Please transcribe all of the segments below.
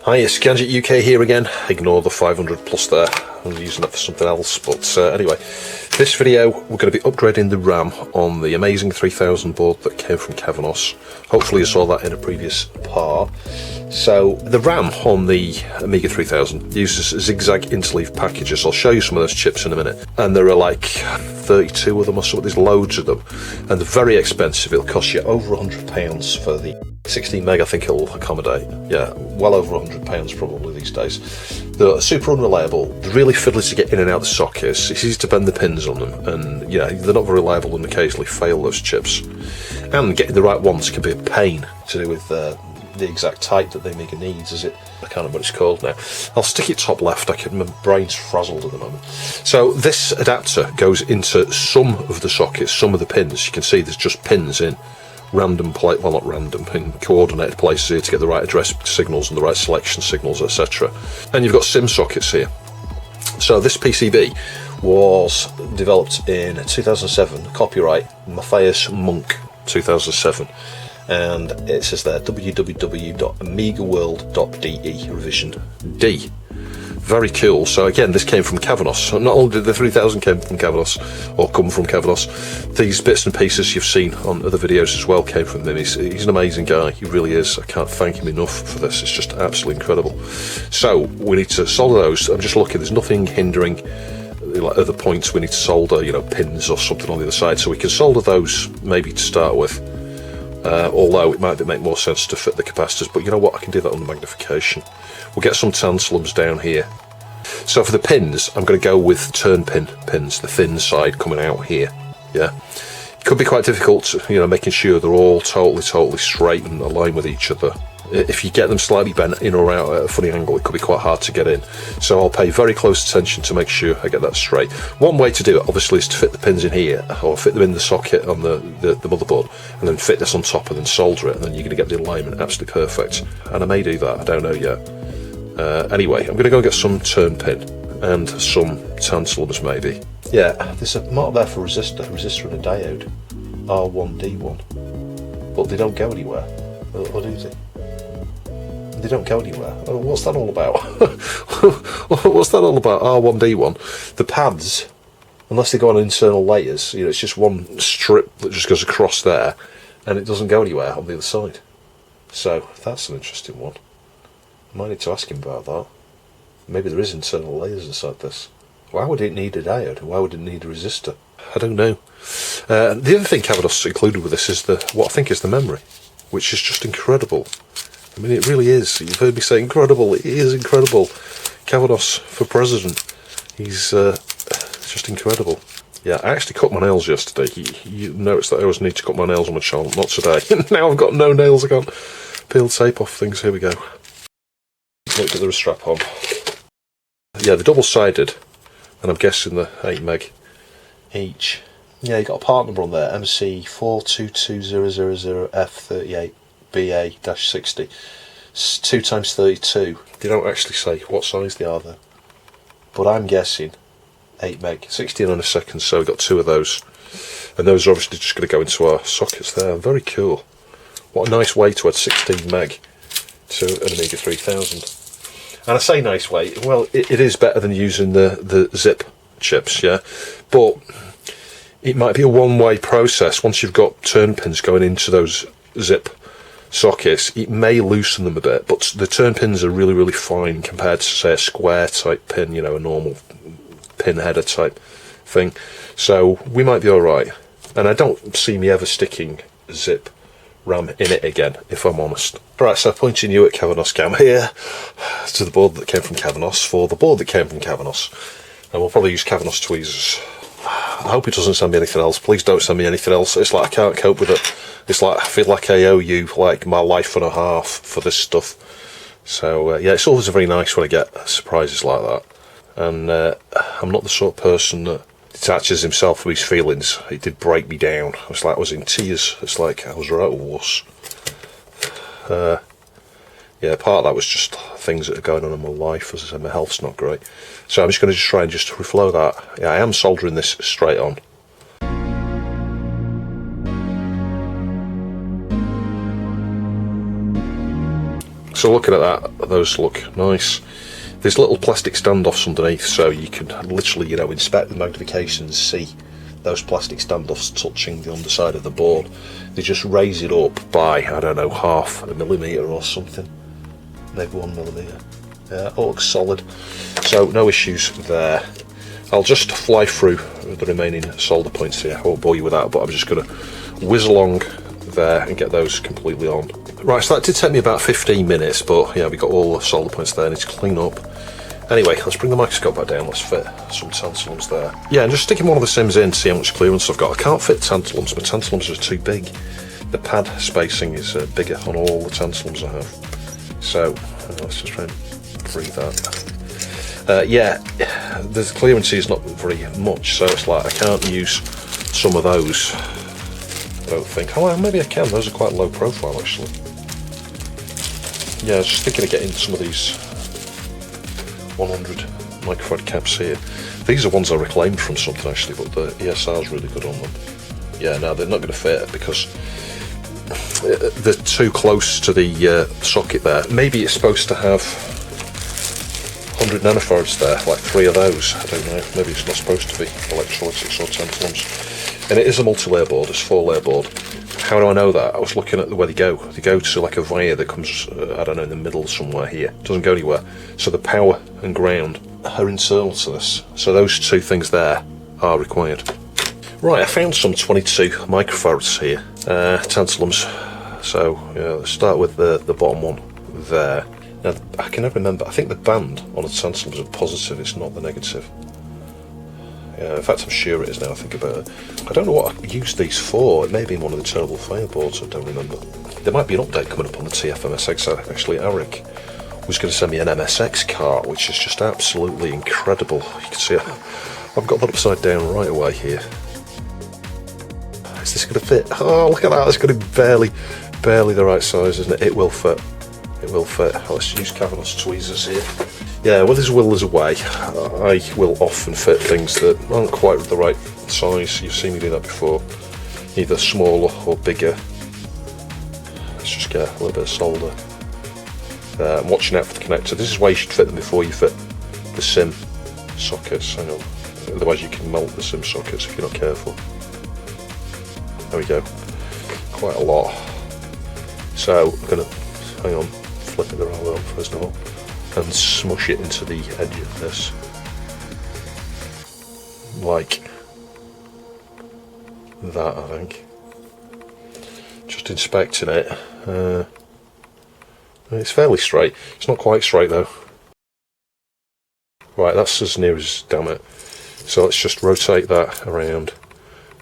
Hi, it's Gadget UK here again. Ignore the 500 plus there. I'm using that for something else. But anyway, this video we're going to be upgrading the RAM on the amazing 3000 board that came from Kavanoz. Hopefully you saw that in a previous part. So the RAM on the Amiga 3000 uses zigzag interleave packages. I'll show you some of those chips in a minute. And there are like 32 of them or something. There's loads of them. And they're very expensive. It'll cost you over £100 for the 16 meg, I think it'll accommodate. Yeah, well over £100 probably these days. They're super unreliable. They're really fiddly to get in and out of the sockets. It's easy to bend the pins on them, and yeah, they're not very reliable and occasionally fail, those chips. And getting the right ones can be a pain to do with the exact type that the Amiga needs. I can't remember what it's called now. I'll stick it top left. My brain's frazzled at the moment. So this adapter goes into some of the sockets, some of the pins. You can see there's just pins in random well, not random, in coordinated places here to get the right address signals and the right selection signals, etc. And you've got SIMM sockets here. So this PCB was developed in 2007, copyright Matthias Monk 2007, and it says there www.amigaworld.de revision D. Very cool. So again, this came from Kavanoz. Not only did the 3000 came from Kavanoz, or come from Kavanoz, these bits and pieces you've seen on other videos as well came from him. He's an amazing guy, he really is. I can't thank him enough for this, it's just absolutely incredible. So we need to solder those. I'm just looking, there's nothing hindering like other points we need to solder, you know, pins or something on the other side, so we can solder those maybe to start with. Although it might make more sense to fit the capacitors, but you know what, I can do that under magnification. We'll get some tantalums down here. So for the pins, I'm going to go with turn pin pins, the thin side coming out here. Yeah, it could be quite difficult, you know, making sure they're all totally straight and aligned with each other. If you get them slightly bent in or out at a funny angle, it could be quite hard to get in. So I'll pay very close attention to make sure I get that straight. One way to do it, obviously, is to fit the pins in here, or fit them in the socket on the motherboard, and then fit this on top and then solder it, and then you're going to get the alignment absolutely perfect. And I may do that, I don't know yet. Anyway, I'm going to go and get some turn pin and some tantalums maybe. Yeah, there's a mark there for resistor and a diode, R1D1, but they don't go anywhere, or do they? They don't go anywhere. Oh, what's that all about? What's that all about? R1D1. The pads, unless they go on internal layers, you know, it's just one strip that just goes across there, and it doesn't go anywhere on the other side. So that's an interesting one. I might need to ask him about that. Maybe there is internal layers inside this. Why would it need a diode? Why would it need a resistor? I don't know. The other thing Kavanoz included with this is what I think is the memory, which is just incredible. I mean, it really is. You've heard me say incredible. It is incredible. Kavanoz for president. He's just incredible. Yeah, I actually cut my nails yesterday. You noticed that I always need to cut my nails on my channel. Not today. Now I've got no nails. I can't peel tape off things. Here we go. Look at the strap on. Yeah, the double-sided, and I'm guessing the 8 meg each. Yeah, you got a part number on there, MC422000F38BA-60. It's 2x32. They don't actually say what size they are there, but I'm guessing 8 meg, 16 on a second. So we've got two of those, and those are obviously just going to go into our sockets there. Very cool. What a nice way to add 16 meg to an Amiga 3000. And I say nice way, well, it is better than using the zip chips, yeah, but it might be a one-way process. Once you've got turn pins going into those zip sockets, it may loosen them a bit, but the turn pins are really fine compared to, say, a square type pin, you know, a normal pin header type thing. So we might be alright, and I don't see me ever sticking zip RAM in it again, if I'm honest. Right, so pointing you at Kavanoz cam here to the board that came from Kavanoz for the board that came from Kavanoz, and we'll probably use Kavanoz tweezers. I hope it doesn't send me anything else. Please don't send me anything else. It's like I can't cope with it. It's like I feel like I owe you like my life and a half for this stuff. So yeah, it's always very nice when I get surprises like that. And I'm not the sort of person that detaches himself from his feelings. It did break me down. I was in tears. It's like I was right at a wuss. Yeah, part of that was just things that are going on in my life. As I said, my health's not great. So I'm just going to try and just reflow that. Yeah, I am soldering this straight on. So looking at that, those look nice. There's little plastic standoffs underneath, so you can literally, you know, inspect the magnifications, see those plastic standoffs touching the underside of the board. They just raise it up by, I don't know, half a millimetre or something, maybe 1 millimetre. Yeah, it looks solid, so no issues there. I'll just fly through the remaining solder points here. I won't bore you with that, but I'm just going to whiz along there and get those completely on. Right, so that did take me about 15 minutes, but yeah, we got all the solder points there. I need to clean up. Anyway, let's bring the microscope back down. Let's fit some tantalums there. Yeah, and just sticking one of the SIMMs in to see how much clearance I've got. I can't fit tantalums. My tantalums are too big. The pad spacing is bigger on all the tantalums I have. So let's just try and free that. Yeah, the clearance is not very much, so it's like I can't use some of those. I don't think. Oh, well, maybe I can. Those are quite low profile, actually. Yeah, I was just thinking of getting some of these 100 microfarad caps here. These are ones I reclaimed from something, actually, but the ESR is really good on them. Yeah, no, they're not going to fit because they're too close to the socket there. Maybe it's supposed to have 100 nanofarads there, like 3 of those. I don't know. Maybe it's not supposed to be electrolytics or tantalums. And it is a multi-layer board. It's 4-layer board. How do I know that? I was looking at where they go. They go to like a via that comes, I don't know, in the middle somewhere here. It doesn't go anywhere. So the power and ground are internal to this. So those 2 things there are required. Right, I found some 22 microfarads here, tantalums. So yeah, let's start with the bottom one there. Now I can never remember. I think the band on the tantalums is positive. It's not the negative. Yeah, in fact, I'm sure it is now I think about it. I don't know what I used these for. It may be in one of the terrible fireboards, I don't remember. There might be an update coming up on the TF-MSX. Actually, Eric was going to send me an MSX cart, which is just absolutely incredible. You can see I've got that upside down right away here. Is this going to fit? Oh, look at that. It's going to be barely the right size, isn't it? It will fit. It will fit. Let's use Kavanoz tweezers here. Yeah, well, there's a will, there's a way. I will often fit things that aren't quite the right size. You've seen me do that before. Either smaller or bigger. Let's just get a little bit of solder. I'm watching out for the connector. This is why you should fit them before you fit the SIMM sockets. Hang on. Otherwise you can melt the SIMM sockets if you're not careful. There we go. Quite a lot. So I'm going to, hang on, flip it the wrong way on first of all. And smush it into the edge of this, like that, I think. Just inspecting it. It's fairly straight. It's not quite straight though. Right, that's as near as, damn it. So let's just rotate that around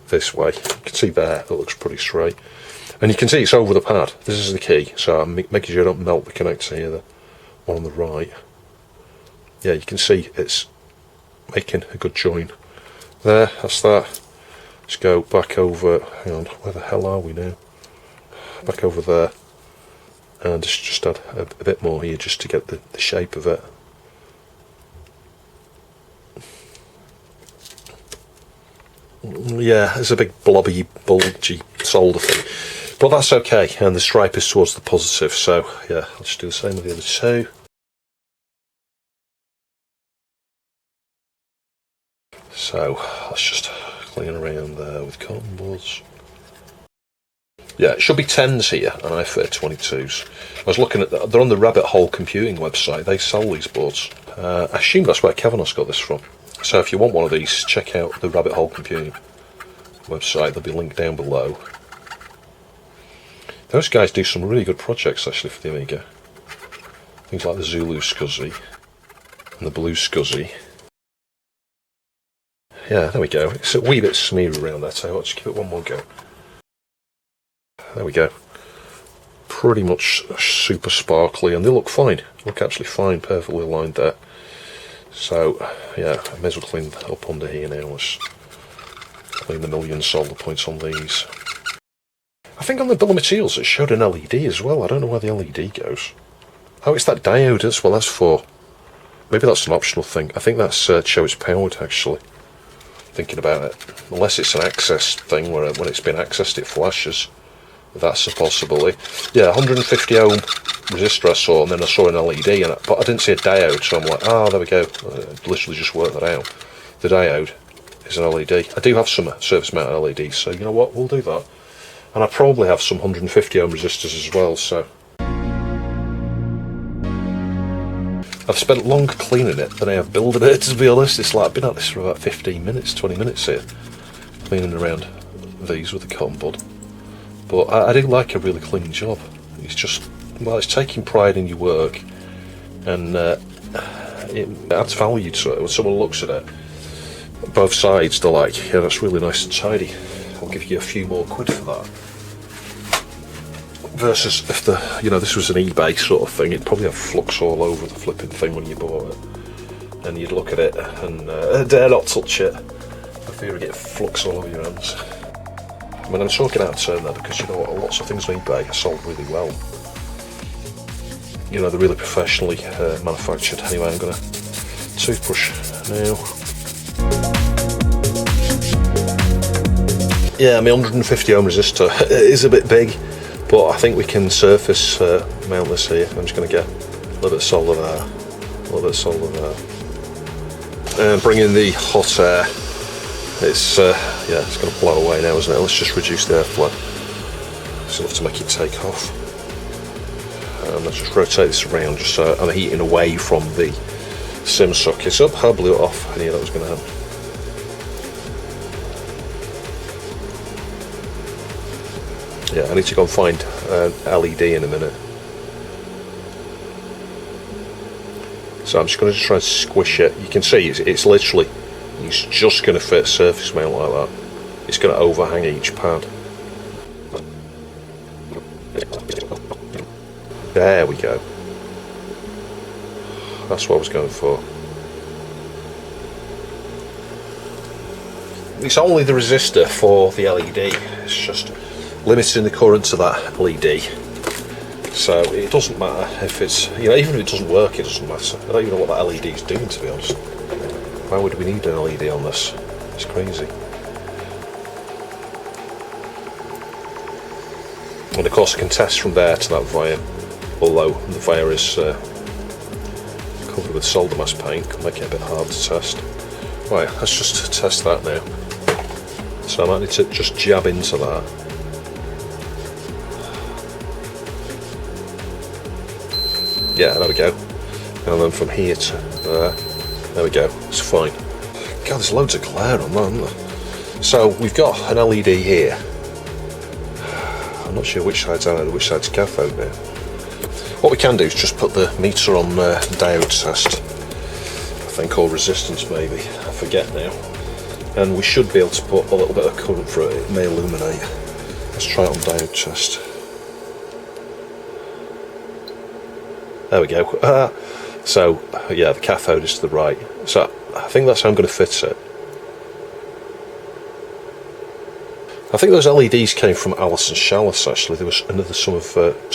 this way. You can see there, it looks pretty straight. And you can see it's over the pad. This is the key. So I'm making sure I don't melt the connector here. The one on the right. Yeah, you can see it's making a good join. There, that's that. Let's go back over, hang on, where the hell are we now? Back over there. And just add a bit more here just to get the shape of it. Yeah, it's a big blobby, bulgy solder thing. But that's okay, and the stripe is towards the positive, so yeah, I'll just do the same with the other 2. So let's just clean around there with cotton buds. Yeah, it should be 10s here, and I fit 22s. I was looking at they're on the Rabbit Hole Computing website. They sell these boards. I assume that's where Kavanoz got this from. So if you want one of these, check out the Rabbit Hole Computing website. They'll be linked down below. Those guys do some really good projects actually for the Amiga. Things like the Zulu SCSI and the Blue SCSI. Yeah, there we go. It's a wee bit smeary around there, so let's give it one more go. There we go. Pretty much super sparkly, and they look fine. Look actually fine, perfectly aligned there. So, yeah, I may as well clean up under here now. Let's clean the million solder points on these. I think on the bill of materials it showed an LED as well. I don't know where the LED goes. Oh, it's that diode, that's what that's for. Maybe that's an optional thing. I think that's to show it's powered, actually. Thinking about it. Unless it's an access thing where when it's been accessed it flashes. That's a possibility. Yeah, 150 ohm resistor I saw, and then I saw an LED, but I didn't see a diode, so I'm like, there we go. I literally just worked that out. The diode is an LED. I do have some surface mounted LEDs, so you know what, we'll do that. And I probably have some 150 ohm resistors as well, so. I've spent longer cleaning it than I have building it, to be honest. It's like, I've been at this for about 15 minutes, 20 minutes here, cleaning around these with the cotton bud. But I do like a really clean job. It's just, well, it's taking pride in your work, and it adds value to it. When someone looks at it, both sides, they're like, yeah, that's really nice and tidy. I'll give you a few more quid for that. Versus if this was an eBay sort of thing, it'd probably have flux all over the flipping thing when you bought it. And you'd look at it and dare not touch it, for fear of getting flux all over your hands. I mean, I'm talking out of turn there, because you know what, lots of things on eBay are sold really well. You know, they're really professionally manufactured. Anyway, I'm going to toothbrush now. Yeah, my 150 ohm resistor is a bit big, but I think we can surface mount this here. I'm just going to get a little bit of solder there, a little bit of solder there. And bring in the hot air. It's it's going to blow away now, isn't it? Let's just reduce the airflow. It's enough to make it take off. And let's just rotate this around, just so I'm heating away from the SIMM sockets. Up, I blew it off. I knew that was going to happen. Yeah, I need to go and find LED in a minute. So I'm just going to try and squish it. You can see it's literally, it's just going to fit surface mount like that. It's going to overhang each pad. There we go. That's what I was going for. It's only the resistor for the LED. It's just limiting the current to that LED, so it doesn't matter if it's, even if it doesn't work, it doesn't matter. I don't even know what that LED is doing, to be honest. Why would we need an LED on this? It's crazy. And of course I can test from there to that via, although the via is covered with solder mask paint, can make it a bit hard to test. Right, let's just test that now. So I might need to just jab into that. Yeah, there we go. And then from here to there we go, it's fine. God, there's loads of glare on that, isn't there? So we've got an LED here. I'm not sure which side's anode, which side's cathode now. What we can do is just put the meter on diode test, I think, or resistance maybe, I forget now. And we should be able to put a little bit of current through it, it may illuminate. Let's try it on diode test. There we go. So, yeah, the cathode is to the right. So, I think that's how I'm going to fit it. I think those LEDs came from Alison Chalice, actually. There was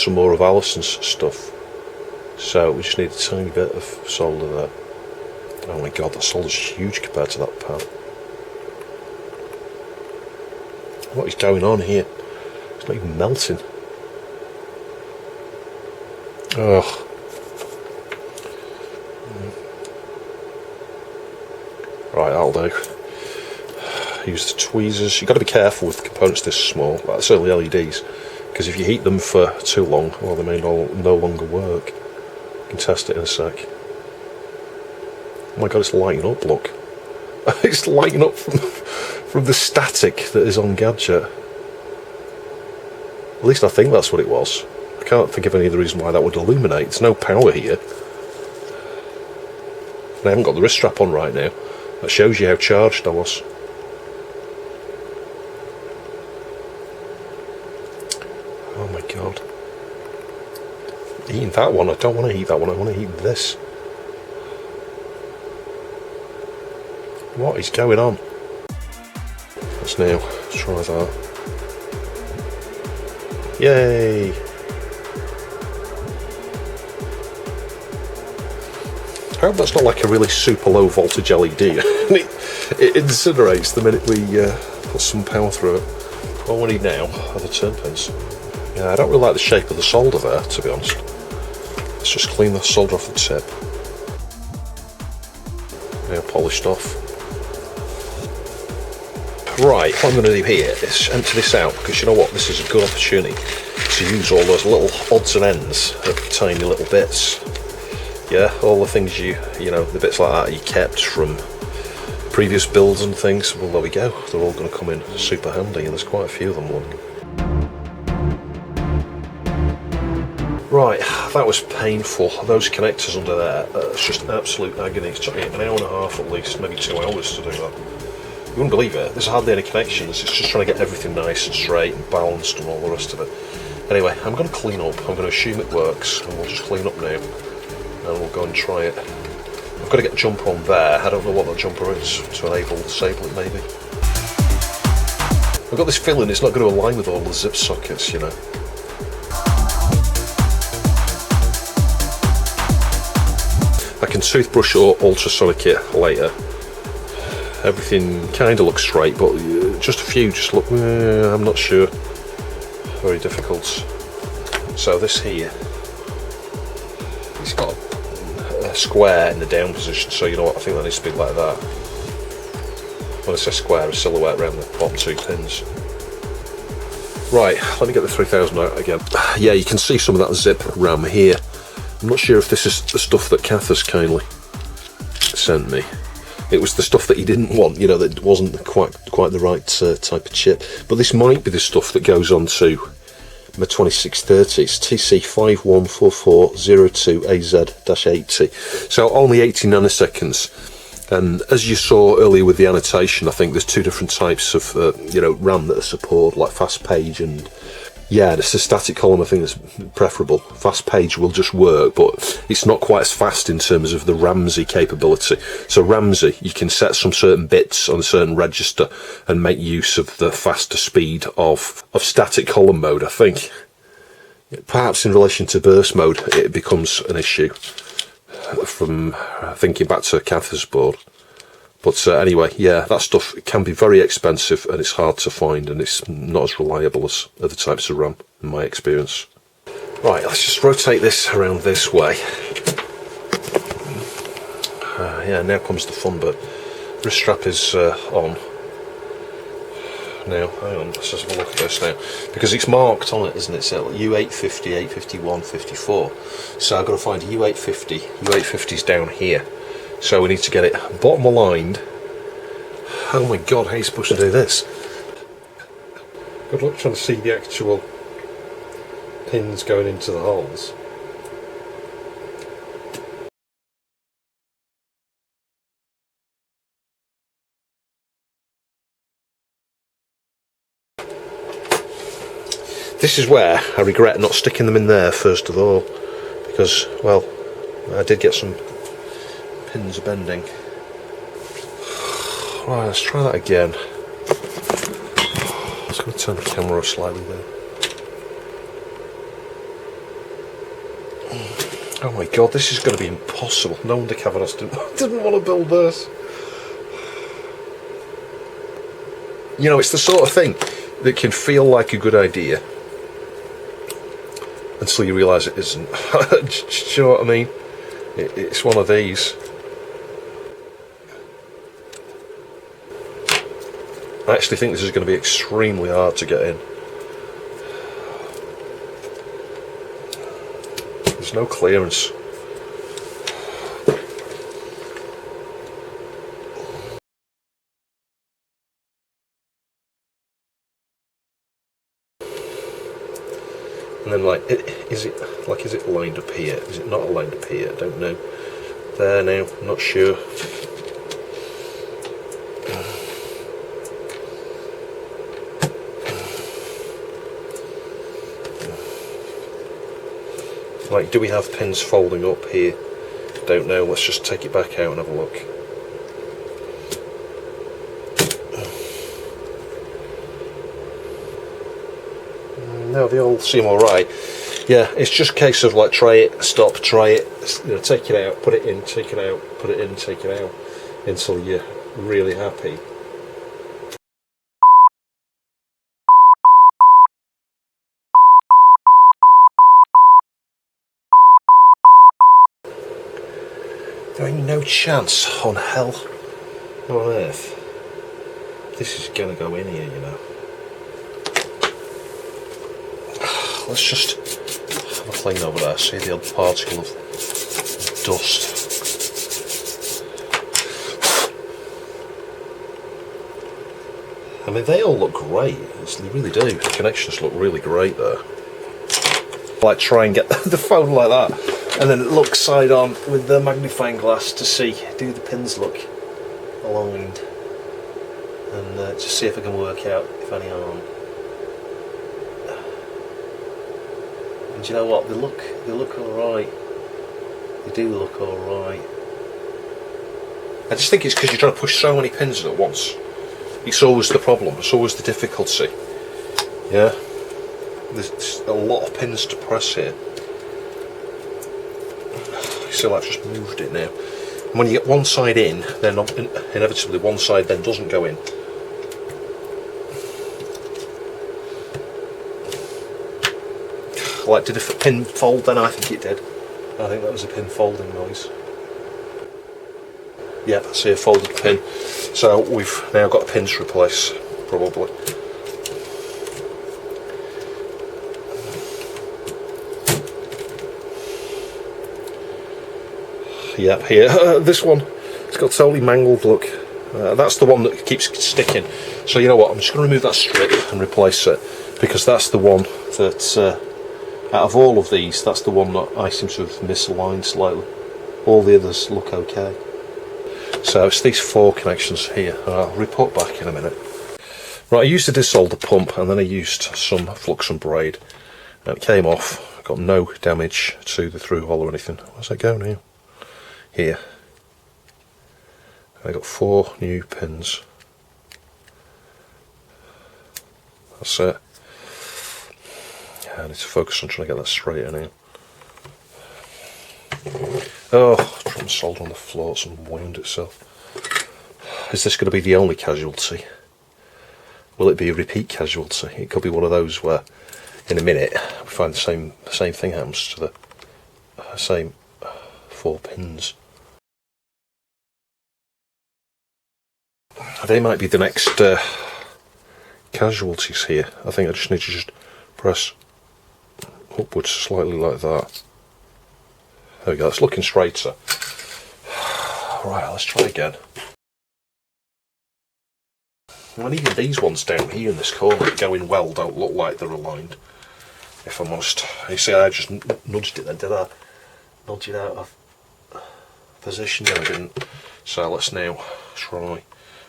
some more of Alison's stuff. So, we just need a tiny bit of solder there. Oh my god, that solder's huge compared to that pad. What is going on here? It's not even melting. Oh. Right, that'll do. Use the tweezers. You've got to be careful with components this small, like certainly LEDs, because if you heat them for too long, well, they may no longer work. You can test it in a sec. Oh my god, it's lighting up, look. It's lighting up from the static that is on Gadget. At least I think that's what it was. I can't think of any other reason why that would illuminate. There's no power here. And I haven't got the wrist strap on right now. That shows you how charged I was. Oh my god. Eating that one, I don't want to eat that one, I want to eat this. What is going on? Let's now try that. Yay! I hope that's not like a really super low voltage LED. it incinerates the minute we put some power through it. What we need now are the turn pins. Yeah, I don't really like the shape of the solder there, to be honest. let's just clean the solder off the tip. Now polished off. Right, what I'm going to do here is empty this out, because you know what, this is a good opportunity to use all those little odds and ends of tiny little bits. Yeah, all the things you know, the bits like that you kept from previous builds and things. Well, there we go, they're all going to come in super handy, and there's quite a few of them. Look. Right, that was painful. Those connectors under there, it's just absolute agony. It took me an hour and a half at least, maybe 2 hours to do that. You wouldn't believe it, there's hardly any connections, it's just trying to get everything nice and straight and balanced and all the rest of it. Anyway, I'm going to clean up, I'm going to assume it works, and we'll just clean up now, and we'll go and try it. I've got to get a jumper on there, I don't know what that jumper is, to enable, disable it maybe. I've got this feeling it's not going to align with all the zip sockets, you know. I can toothbrush or ultrasonic it later. Everything kind of looks straight, but just a few just look, I'm not sure. Very difficult. So this here, it's got a square in the down position, so you know what, I think that needs to be like that. When I say square, a silhouette around the bottom 2 pins. Right, let me get the 3000 out again. Yeah, you can see some of that zip RAM here. I'm not sure if this is the stuff that Kath has kindly sent me. It was the stuff that he didn't want, you know, that wasn't quite the right type of chip. But this might be the stuff that goes on to my 2630. It's TC514402AZ-80. So only 80 nanoseconds. And as you saw earlier with the annotation, I think there's 2 different types of you know, RAM that are supported, like fast page and yeah, it's a static column I think that's preferable. Fast page will just work, but it's not quite as fast in terms of the Ramsey capability. So Ramsey, you can set some certain bits on a certain register and make use of the faster speed of static column mode, I think. Perhaps in relation to burst mode it becomes an issue from thinking back to Kath's board. But anyway, yeah, that stuff can be very expensive and it's hard to find, and it's not as reliable as other types of RAM in my experience. Right, let's just rotate this around this way. Yeah, now comes the fun bit. Wrist strap is on. Now, hang on, let's just have a look at this now. Because it's marked on it, isn't it? So U850, 851, 54. So I've got to find a U850. U850's down here. So we need to get it bottom aligned. Oh my god, how are you supposed to do this? Good luck trying to see the actual pins going into the holes. This is where I regret not sticking them in there first of all, because, well, I did get some pins bending. Right, let's try that again. I'm just going to turn the camera slightly there. Oh my god, this is going to be impossible. No wonder Kavanoz didn't want to build this. You know, it's the sort of thing that can feel like a good idea until you realise it isn't. Do you know what I mean? It's one of these. I actually think this is going to be extremely hard to get in. There's no clearance. And then, like, is it lined up here? Is it not aligned up here? I don't know. There now, I'm not sure. Like, do we have pins folding up here? Don't know. Let's just take it back out and have a look. No, they all seem alright. Yeah, it's just a case of like try it, stop, try it, you know, take it out, put it in, take it out, put it in, take it out, until you're really happy. There ain't no chance on hell or on earth this is going to go in here, you know. Let's just have a clean over there, see the odd particle of dust. I mean, they all look great, they really do. The connections look really great there. Like, try and get the phone like that, and then look side on with the magnifying glass to see, do the pins look aligned, and just see if I can work out if any aren't. And do you know what? They look alright. They do look alright. I just think it's because you're trying to push so many pins at once. It's always the problem, it's always the difficulty. Yeah? There's a lot of pins to press here. You see, I've just moved it now. And when you get one side in, then inevitably one side then doesn't go in. Like, did a pin fold then? I think it did. I think that was a pin folding noise. Yep, I see a folded pin. So we've now got a pin to replace, probably. Yep, here. This one, it's got a totally mangled look. That's the one that keeps sticking. So you know what, I'm just going to remove that strip and replace it, because that's the one that, out of all of these, that's the one that I seem to have misaligned slightly. All the others look okay. So it's these 4 connections here, and I'll report back in a minute. Right, I used a desolder pump, and then I used some flux and braid, and it came off. Got no damage to the through hole or anything. Where's that go now? Here. I got 4 new pins. That's it. I need to focus on trying to get that straight in here. Oh, trying to solder on the floor, it's unwound itself. Is this going to be the only casualty? Will it be a repeat casualty? It could be one of those where, in a minute, we find the same thing happens to the same 4 pins. They might be the next casualties here. I think I just need to just press upwards slightly like that. There we go, it's looking straighter. Right, let's try again. And even these ones down here in this corner that go in well don't look like they're aligned, if I'm honest. You see, I just nudged it then, did I? Nudge it out of position? No, I didn't. So let's now try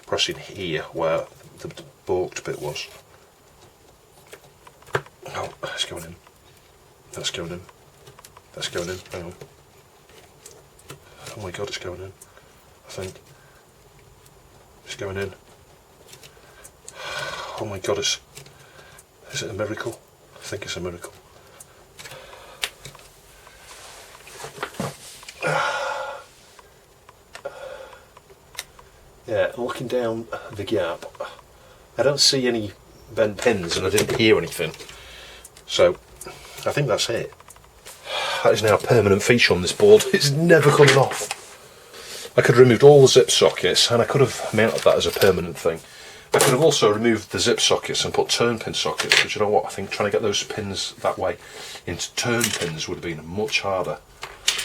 pressing here where the balked bit was. Oh, that's going in. That's going in. That's going in. Hang on. Oh my god, it's going in. I think. It's going in. Oh my god, is it a miracle? I think it's a miracle. Yeah, looking down the gap, I don't see any bent pins and I didn't hear anything. So, I think that's it. That is now a permanent feature on this board. It's never coming off. I could have removed all the zip sockets and I could have mounted that as a permanent thing. I could have also removed the zip sockets and put turn pin sockets, but you know what, I think trying to get those pins that way into turn pins would have been much harder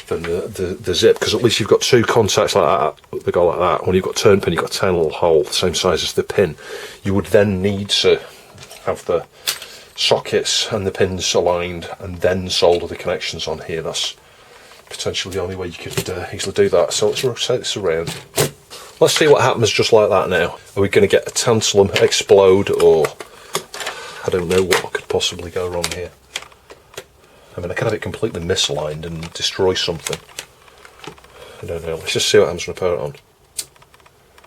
than the zip, because at least you've got 2 contacts like that, that go like that. When you've got turn pin, you've got a tiny little hole, the same size as the pin. You would then need to have the sockets and the pins aligned and then solder the connections on here. That's potentially the only way you could easily do that. So let's rotate this around. Let's see what happens just like that now. Are we going to get a tantalum explode, or I don't know what could possibly go wrong here. I mean, I could have it completely misaligned and destroy something. I don't know. Let's just see what happens when I put it on.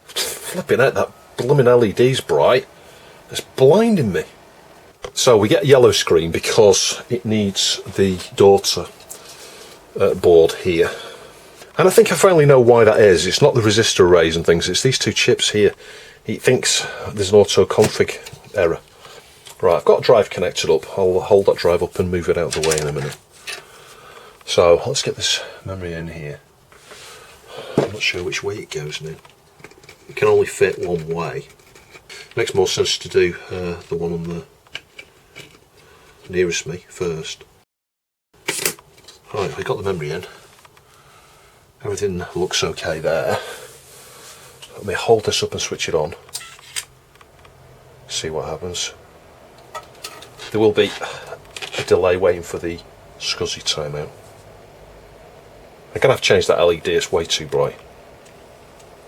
Flipping out, that blooming LED's bright. It's blinding me. So we get a yellow screen because it needs the daughter board here. And I think I finally know why that is. It's not the resistor arrays and things, it's these 2 chips here. It thinks there's an auto config error. Right, I've got a drive connected up. I'll hold that drive up and move it out of the way in a minute. So let's get this memory in here. not sure which way it goes now. It can only fit one way. Makes more sense to do the one on the nearest me first. Right, we got the memory in. Everything looks okay there. Let me hold this up and switch it on. See what happens. There will be a delay waiting for the SCSI timeout. I'm going to have to change that LED, it's way too bright.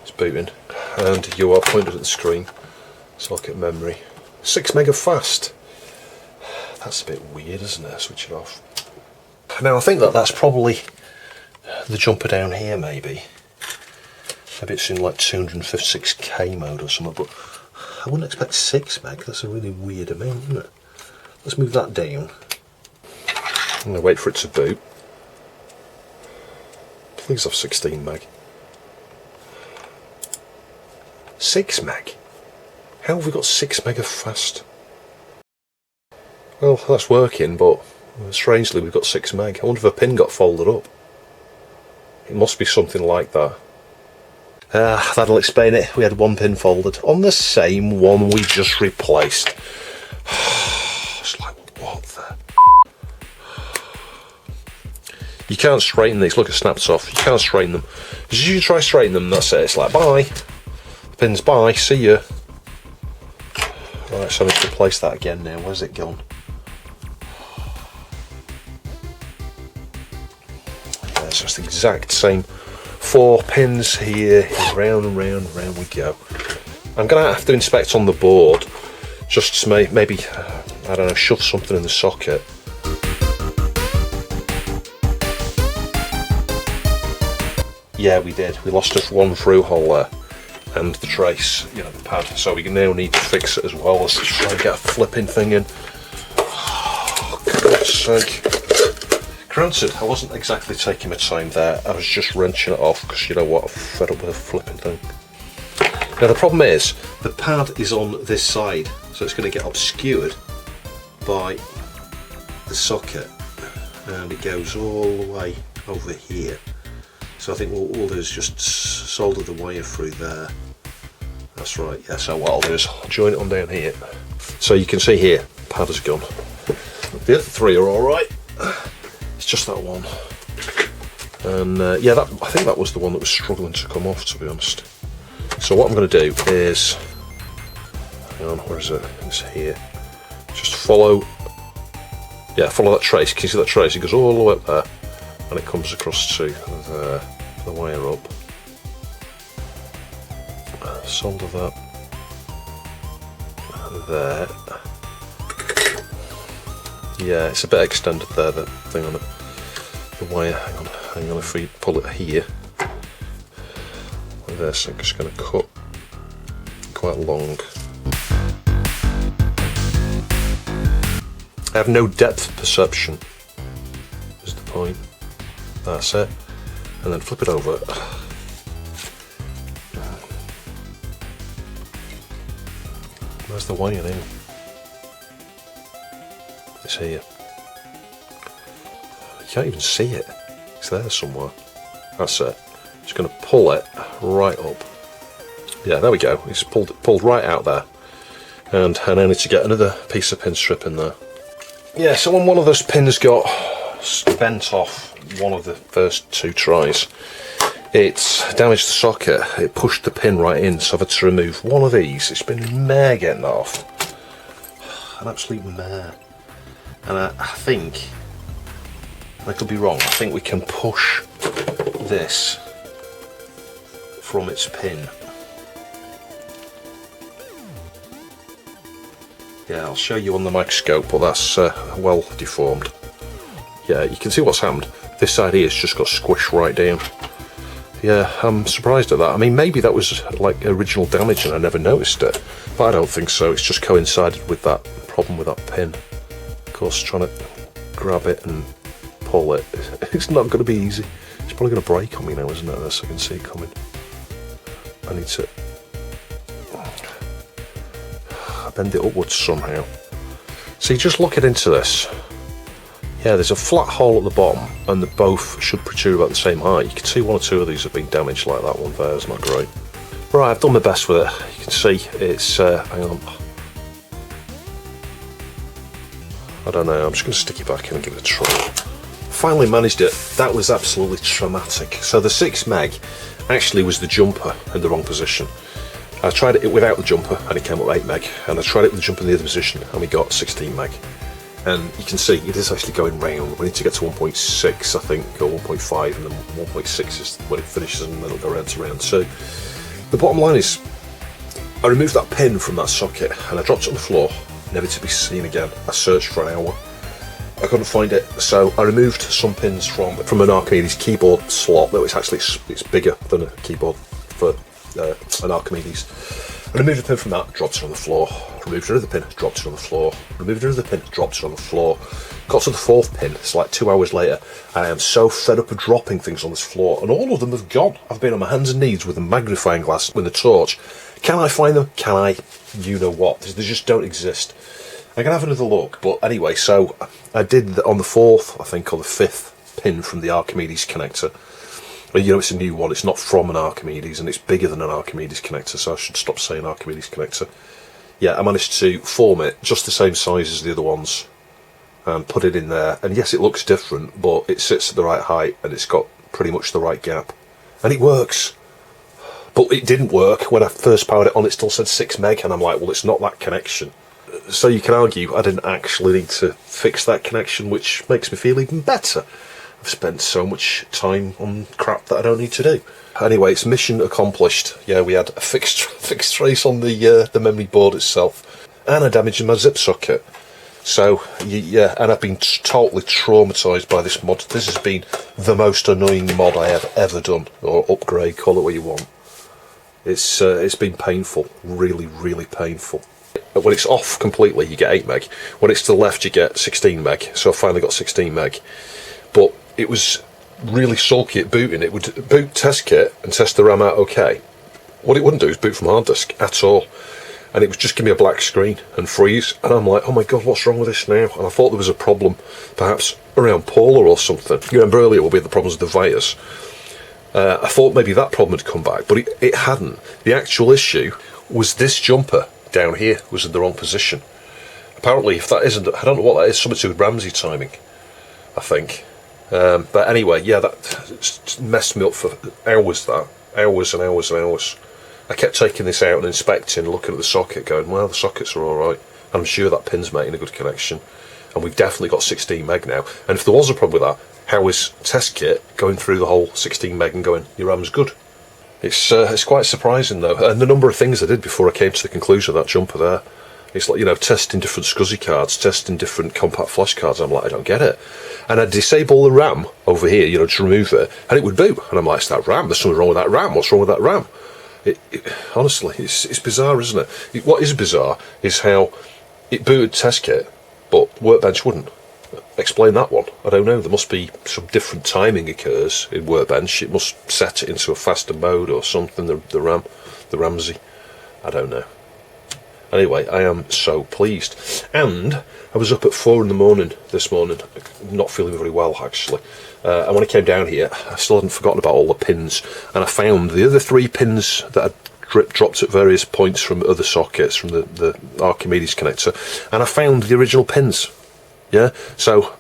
It's booting. And you are pointed at the screen, so I'll get memory. 6 meg fast. That's a bit weird, isn't it? Switch it off. Now I think that's probably the jumper down here, maybe. Maybe it's in like 256K mode or something, but I wouldn't expect 6 meg. That's a really weird amount, isn't it? Let's move that down. I'm going to wait for it to boot. Please have 16 meg. 6 meg? How have we got 6 meg fast? Well, that's working, but strangely we've got 6 meg. I wonder if a pin got folded up. It must be something like that. That'll explain it. We had one pin folded on the same one we just replaced. It's like, what the... You can't straighten these. Look, it snaps off. You can't straighten them. As you try straighten them, that's it. It's like, bye. The pin's bye. See ya. Right, so I need to replace that again now. Where's it gone? Yeah, so it's the exact same 4 pins here. Round and round and round we go. I'm going to have to inspect on the board. Just to maybe, I don't know, shove something in the socket. Yeah, we did. We lost just one through hole there, and the trace, you know, the pad. So we now need to fix it as well. Let's just try and get a flipping thing in. Oh, God's sake. Granted, I wasn't exactly taking my time there. I was just wrenching it off because, you know what, I'm fed up with a flipping thing. Now the problem is, the pad is on this side, so it's going to get obscured by the socket, and it goes all the way over here. So I think what we'll do is just solder the wire through there. That's right, yeah, so what I'll do is join it on down here. So you can see here, pad is gone. The other 3 are alright. It's just that one. And yeah, I think that was the one that was struggling to come off, to be honest. So what I'm going to do is, hang on, where is it? It's here. Just follow that trace. Can you see that trace? It goes all the way up there, and it comes across to there, the wire up. Solder that there. Yeah, it's a bit extended there, the thing on the wire. Hang on, if we pull it here, like this, I'm just going to cut quite long. I have no depth perception, is the point. That's it. And then flip it over. Where's the wire now? It's here. You can't even see it. It's there somewhere. That's it. Just going to pull it right up. Yeah, there we go. It's pulled right out there. And I now need to get another piece of pin strip in there. Yeah, so when one of those pins got bent off one of the first 2 tries, it damaged the socket. It pushed the pin right in, so I've had to remove one of these. It's been a mare getting that off. An absolute mare. And I think, I could be wrong, I think we can push this from its pin. Yeah, I'll show you on the microscope, but that's well deformed. Yeah, you can see what's happened. This side here has just got squished right down. Yeah, I'm surprised at that. I mean, maybe that was like original damage and I never noticed it, but I don't think so. It's just coincided with that problem with that pin. Of course, trying to grab it and pull it, it's not going to be easy. It's probably going to break on me now, isn't it? This, I can see it coming. I need to bend it upwards somehow. See, just looking into this, yeah, there's a flat hole at the bottom, and the both should protrude about the same height. You can see one or two of these have been damaged like that one there. It's not great. Right, I've done my best with it. You can see it's, hang on. I don't know, I'm just going to stick it back in and give it a try. Finally managed it. That was absolutely traumatic. So the 6 meg actually was the jumper in the wrong position. I tried it without the jumper and it came up 8 meg, and I tried it with the jumper in the other position and we got 16 meg. And you can see it is actually going round. We need to get to 1.6 I think, or 1.5, and then 1.6 is when it finishes and then it'll go round to round. So the bottom line is, I removed that pin from that socket and I dropped it on the floor, never to be seen again. I searched for an hour, I couldn't find it, so I removed some pins from an Archimedes keyboard slot. Though it's bigger than a keyboard for an Archimedes. I removed a pin from that, dropped it on the floor. Removed another pin, dropped it on the floor. Removed another pin, dropped it on the floor. Got to the 4th pin, it's like 2 hours later. I am so fed up of dropping things on this floor, and all of them have gone. I've been on my hands and knees with a magnifying glass, with a torch. Can I find them? Can I? You know what? They just don't exist. I'm going to have another look, but anyway, so I did on the 4th, I think, or the 5th pin from the Archimedes connector. You know, it's a new one, it's not from an Archimedes, and it's bigger than an Archimedes connector, so I should stop saying Archimedes connector. Yeah, I managed to form it just the same size as the other ones and put it in there, and yes, it looks different, but it sits at the right height and it's got pretty much the right gap, and it works. But it didn't work when I first powered it on. It still said 6 meg, and I'm like, well, it's not that connection. So you can argue I didn't actually need to fix that connection, which makes me feel even better. I've spent so much time on crap that I don't need to do. Anyway, it's mission accomplished. Yeah, we had a fixed trace on the memory board itself, and I damaged my zip socket. So yeah, and I've been totally traumatised by this mod. This has been the most annoying mod I have ever done, or upgrade, call it what you want. It's been painful, really, really painful. When it's off completely, you get 8 meg. When it's to the left, you get 16 meg. So I finally got 16 meg, but it was really sulky at booting. It would boot test kit and test the RAM out okay. What it wouldn't do is boot from hard disk at all, and it would just give me a black screen and freeze, and I'm like, oh my god, what's wrong with this now? And I thought there was a problem perhaps around Paula or something. You remember earlier we had the problems with the Vias. I thought maybe that problem had come back, but it hadn't. The actual issue was this jumper down here was in the wrong position. Apparently, if that isn't, I don't know what that is, something to do with Ramsey timing, I think. But anyway, yeah, that messed me up for hours, hours and hours and hours. I kept taking this out and inspecting, looking at the socket, going, well, the sockets are alright, and I'm sure that pin's making a good connection, and we've definitely got 16 meg now. And if there was a problem with that, how is test kit going through the whole 16 meg and going, your RAM's good? It's quite surprising though, and the number of things I did before I came to the conclusion of that jumper there. It's like, you know, testing different SCSI cards, testing different compact flash cards. I'm like, I don't get it. And I'd disable the RAM over here, you know, to remove it, and it would boot. And I'm like, it's that RAM, there's something wrong with that RAM, what's wrong with that RAM? Honestly, it's bizarre, isn't it? What is bizarre is how it booted test kit, but Workbench wouldn't. Explain that one. I don't know, there must be some different timing occurs in Workbench. It must set it into a faster mode or something, the Ramsey. I don't know. Anyway, I am so pleased. And I was up at 4 in the morning this morning, not feeling very well actually. And when I came down here, I still hadn't forgotten about all the pins, and I found the other 3 pins that I'd dropped at various points from other sockets, from the Archimedes connector, and I found the original pins. Yeah, so,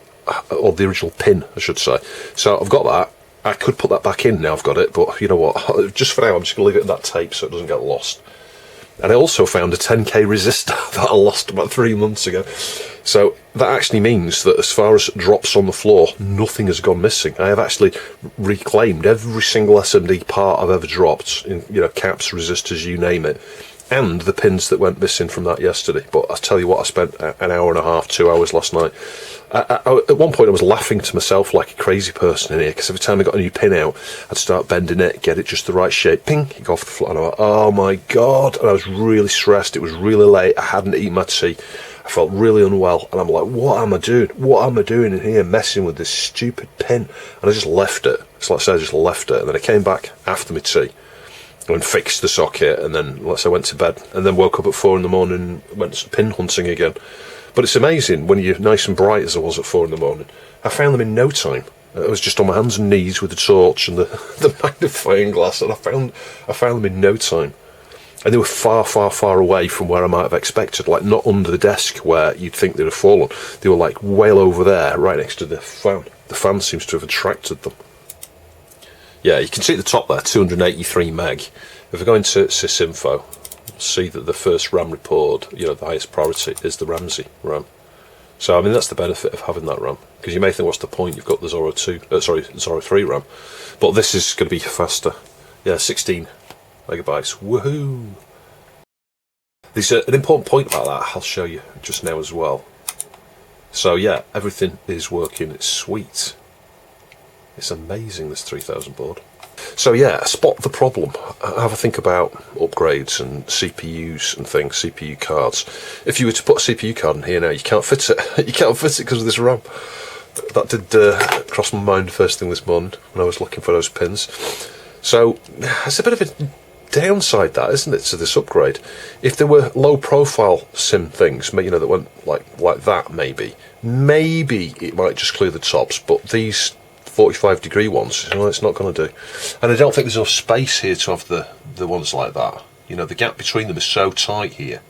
or the original pin, I should say. So I've got that. I could put that back in now I've got it, but you know what, just for now I'm just going to leave it in that tape so it doesn't get lost. And I also found a 10k resistor that I lost about 3 months ago. So that actually means that as far as drops on the floor, nothing has gone missing. I have actually reclaimed every single SMD part I've ever dropped, in, you know, caps, resistors, you name it, and the pins that went missing from that yesterday. But I tell you what, I spent an hour and a half, 2 hours last night. At one point I was laughing to myself like a crazy person in here, because every time I got a new pin out, I'd start bending it, get it just the right shape, ping, it go off the floor, and I went, oh my god, and I was really stressed. It was really late, I hadn't eaten my tea, I felt really unwell, and I'm like, what am I doing? What am I doing in here messing with this stupid pin? And I just left it. It's like I said, I just left it, and then I came back after my tea and fixed the socket, and then let's say I went to bed, and then woke up at 4 in the morning and went pin hunting again. But it's amazing when you're nice and bright as I was at 4 in the morning. I found them in no time. I was just on my hands and knees with the torch and the magnifying glass, and I found them in no time. And they were far, far, far away from where I might have expected, like not under the desk where you'd think they'd have fallen. They were like well over there, right next to the fan. The fan seems to have attracted them. Yeah, you can see at the top there, 283 meg. If I go into sysinfo, you'll see that the first RAM report, the highest priority is the Ramsey RAM. So, I mean, that's the benefit of having that RAM, because you may think, what's the point? You've got the Zorro 3 RAM, but this is going to be faster. Yeah, 16 megabytes. Woohoo! There's an important point about that I'll show you just now as well. So yeah, everything is working. It's sweet. It's amazing, this 3000 board. So yeah, spot the problem. Have a think about upgrades and CPUs and things, CPU cards. If you were to put a CPU card in here now, you can't fit it. You can't fit it because of this RAM. That did cross my mind first thing this morning when I was looking for those pins. So it's a bit of a downside, that, isn't it, to this upgrade? If there were low profile SIMM things, that went like that, maybe it might just clear the tops, but these 45-degree ones, it's not going to do. And I don't think there's enough space here to have the ones like that. The gap between them is so tight here.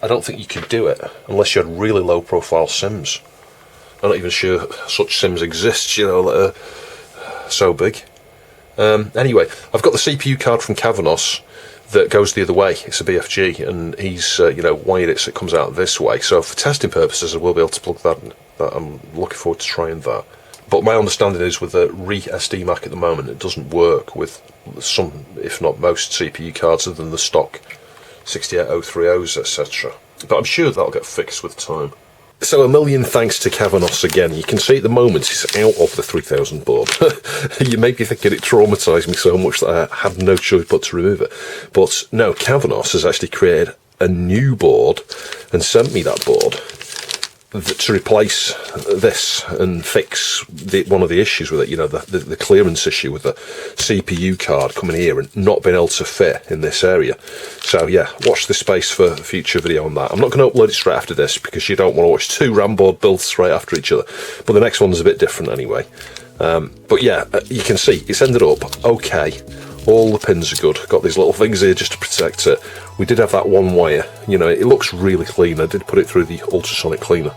I don't think you could do it unless you had really low profile SIMMs. I'm not even sure such SIMMs exist, that are so big. Anyway, I've got the CPU card from Kavanoz that goes the other way. It's a BFG, and he's wired it so it comes out this way. So for testing purposes, I will be able to plug that in. I'm looking forward to trying that. But my understanding is with the SD Mac at the moment, it doesn't work with some, if not most, CPU cards other than the stock 68030s, etc. But I'm sure that'll get fixed with time. So a million thanks to Kavanoz again. You can see at the moment it's out of the 3000 board. You may be thinking it traumatised me so much that I had no choice but to remove it. But no, Kavanoz has actually created a new board and sent me that board to replace this and fix one of the issues with it, the clearance issue with the CPU card coming here and not being able to fit in this area. So yeah, watch this space for a future video on that. I'm not going to upload it straight after this because you don't want to watch two RAM board builds right after each other, but the next one's a bit different anyway. But yeah, you can see it's ended up okay. All the pins are good. Got these little things here just to protect it. We did have that one wire. it looks really clean. I did put it through the ultrasonic cleaner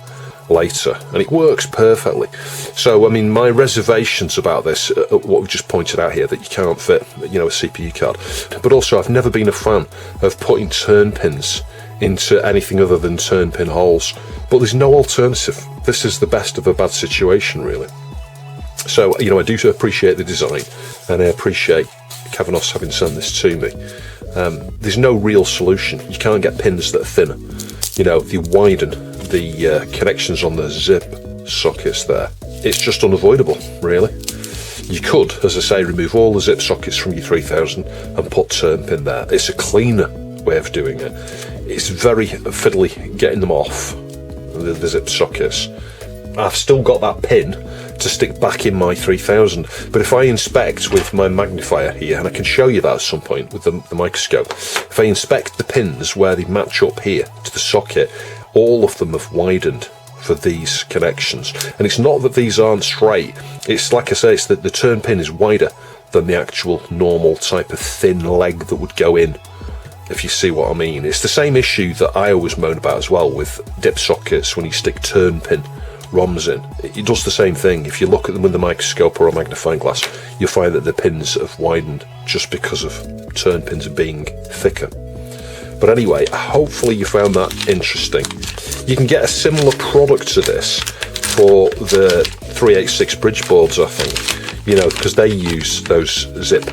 later, and it works perfectly. So, I mean, my reservations about this, what we've just pointed out here, that you can't fit, a CPU card. But also, I've never been a fan of putting turn pins into anything other than turn pin holes. But there's no alternative. This is the best of a bad situation, really. So, I do appreciate the design, and I appreciate Kavanoz having sent this to me. There's no real solution. You can't get pins that are thinner. They widen the connections on the zip sockets there. It's just unavoidable, really. You could, as I say, remove all the zip sockets from your 3000 and put turn pin there. It's a cleaner way of doing it. It's very fiddly getting them off, the zip sockets. I've still got that pin to stick back in my 3000, but if I inspect with my magnifier here, and I can show you that at some point with the microscope, if I inspect the pins where they match up here to the socket, all of them have widened for these connections. And it's not that these aren't straight, it's like I say, it's that the turn pin is wider than the actual normal type of thin leg that would go in, if you see what I mean. It's the same issue that I always moan about as well with dip sockets when you stick turn pin ROMs in. It does the same thing. If you look at them with a microscope or a magnifying glass, you'll find that the pins have widened just because of turn pins being thicker. But anyway, hopefully you found that interesting. You can get a similar product to this for the 386 bridge boards, I think, because they use those zip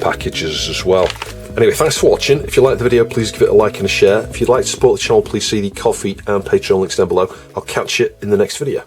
packages as well. Anyway, thanks for watching. If you liked the video, please give it a like and a share. If you'd like to support the channel, please see the Ko-fi and Patreon links down below. I'll catch you in the next video.